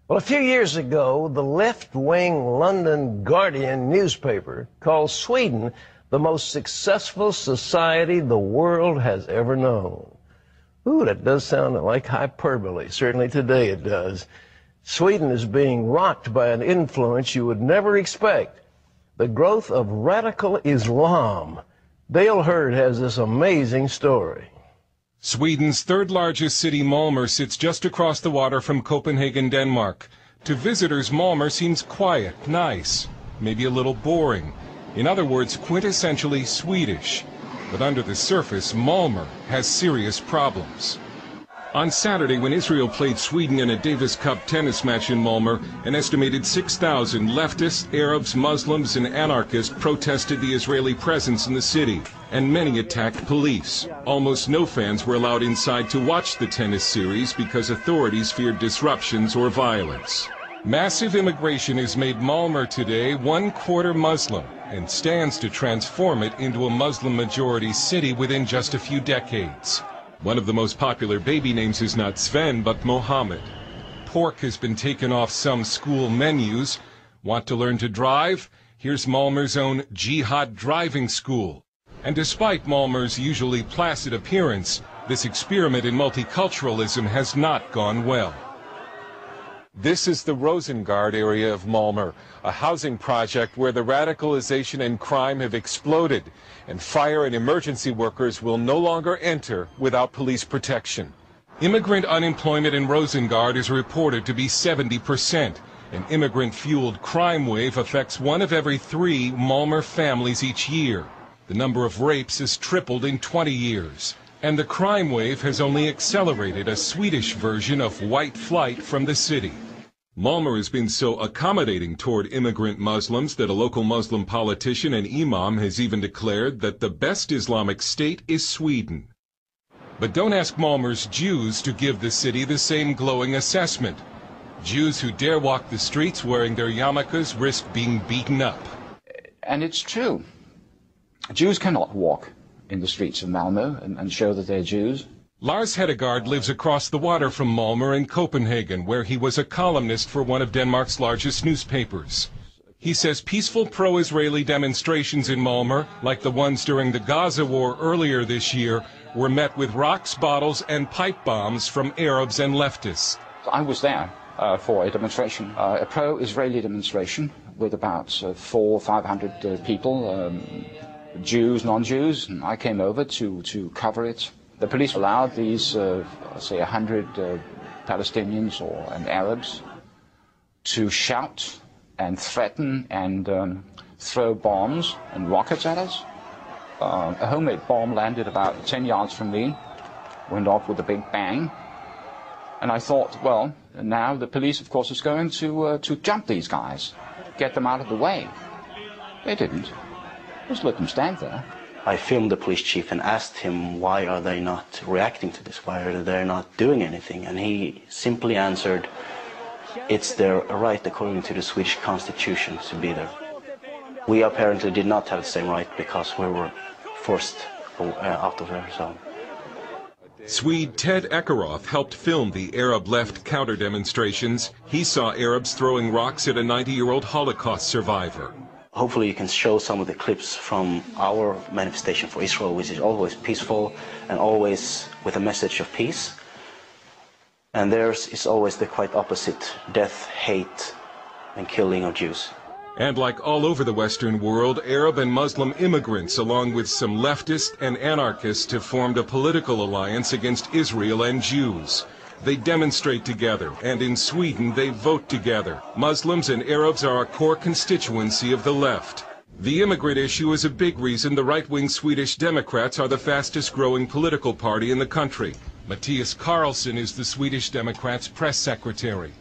Well, a few years ago, the left-wing London Guardian newspaper called Sweden the most successful society the world has ever known. Ooh, that does sound like hyperbole. Certainly today it does. Sweden is being rocked by an influence you would never expect: the growth of radical Islam. Dale Hurd has this amazing story. Sweden's third largest city, Malmö, sits just across the water from Copenhagen, Denmark. To visitors, Malmö seems quiet, nice, maybe a little boring. In other words, quintessentially Swedish. But under the surface, Malmö has serious problems. On Saturday, when Israel played Sweden in a Davis Cup tennis match in Malmö, an estimated 6,000 leftists, Arabs, Muslims, and anarchists protested the Israeli presence in the city, and many attacked police. Almost no fans were allowed inside to watch the tennis series because authorities feared disruptions or violence. Massive immigration has made Malmö today 1/4 Muslim and stands to transform it into a Muslim-majority city within just a few decades. One of the most popular baby names is not Sven, but Mohammed. Pork has been taken off some school menus. Want to learn to drive? Here's Malmö's own Jihad Driving School. And despite Malmö's usually placid appearance, this experiment in multiculturalism has not gone well. This is the Rosengård area of Malmö, a housing project where the radicalization and crime have exploded, and fire and emergency workers will no longer enter without police protection. Immigrant unemployment in Rosengård is reported to be 70%. An immigrant-fueled crime wave affects 1 of every 3 Malmö families each year. The number of rapes has tripled in 20 years. And the crime wave has only accelerated a Swedish version of white flight from the city. Malmö has been so accommodating toward immigrant Muslims that a local Muslim politician and imam has even declared that the best Islamic state is Sweden. But don't ask Malmö's Jews to give the city the same glowing assessment. Jews who dare walk the streets wearing their yarmulkes risk being beaten up. And it's true. Jews cannot walk in the streets of Malmö and show that they're Jews. Lars Hedegaard lives across the water from Malmö in Copenhagen, where he was a columnist for one of Denmark's largest newspapers. He says peaceful pro-Israeli demonstrations in Malmö, like the ones during the Gaza war earlier this year, were met with rocks, bottles, and pipe bombs from Arabs and leftists. I was there for a demonstration, a pro-Israeli demonstration with about 400 or 500 people, Jews, non-Jews, and I came over to cover it. The police allowed these, say, 100 Palestinians and Arabs to shout and threaten and throw bombs and rockets at us. A homemade bomb landed about 10 yards from me, went off with a big bang. And I thought, well, now the police, of course, is going to jump these guys, get them out of the way. They didn't. Just let them stand there. I filmed the police chief and asked him, why are they not reacting to this? Why are they not doing anything? And he simply answered, it's their right according to the Swedish constitution to be there. We apparently did not have the same right because we were forced out of there. So. Swede Ted Ekeroth helped film the Arab left counter-demonstrations. He saw Arabs throwing rocks at a 90-year-old Holocaust survivor. Hopefully you can show some of the clips from our manifestation for Israel, which is always peaceful and always with a message of peace. And theirs is always the quite opposite: death, hate, and killing of Jews. And like all over the Western world, Arab and Muslim immigrants, along with some leftists and anarchists, have formed a political alliance against Israel and Jews. They demonstrate together, and in Sweden they vote together. Muslims and Arabs are a core constituency of the left. The immigrant issue is a big reason the right-wing Swedish Democrats are the fastest-growing political party in the country. Matthias Carlsson is the Swedish Democrats' press secretary.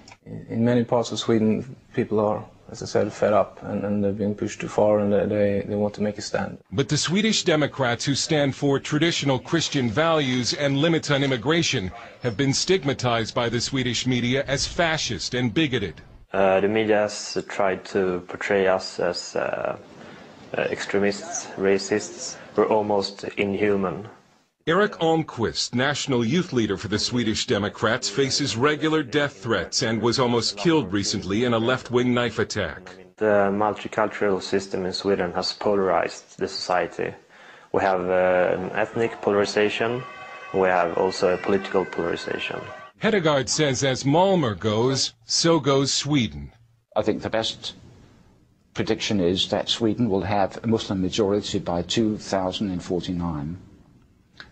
In many parts of Sweden, people are, as I said, fed up and they're being pushed too far and they want to make a stand. But the Swedish Democrats, who stand for traditional Christian values and limits on immigration, have been stigmatized by the Swedish media as fascist and bigoted. The media has tried to portray us as extremists, racists. We're almost inhuman. Eric Almqvist, national youth leader for the Swedish Democrats, faces regular death threats and was almost killed recently in a left-wing knife attack. The multicultural system in Sweden has polarized the society. We have an ethnic polarization. We have also a political polarization. Hedegaard says as Malmö goes, so goes Sweden. I think the best prediction is that Sweden will have a Muslim majority by 2049.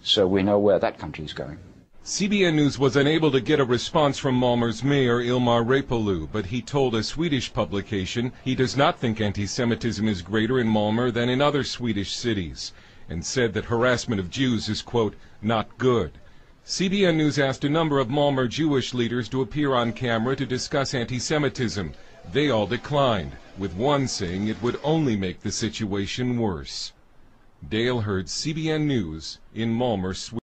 So we know where that country is going. CBN News was unable to get a response from Malmö's mayor Ilmar Reepalu, but he told a Swedish publication he does not think anti-Semitism is greater in Malmö than in other Swedish cities, and said that harassment of Jews is, quote, not good. CBN News asked a number of Malmö Jewish leaders to appear on camera to discuss anti-Semitism. They all declined, with one saying it would only make the situation worse. Dale Hurd, CBN News, in Malmö, Sweden.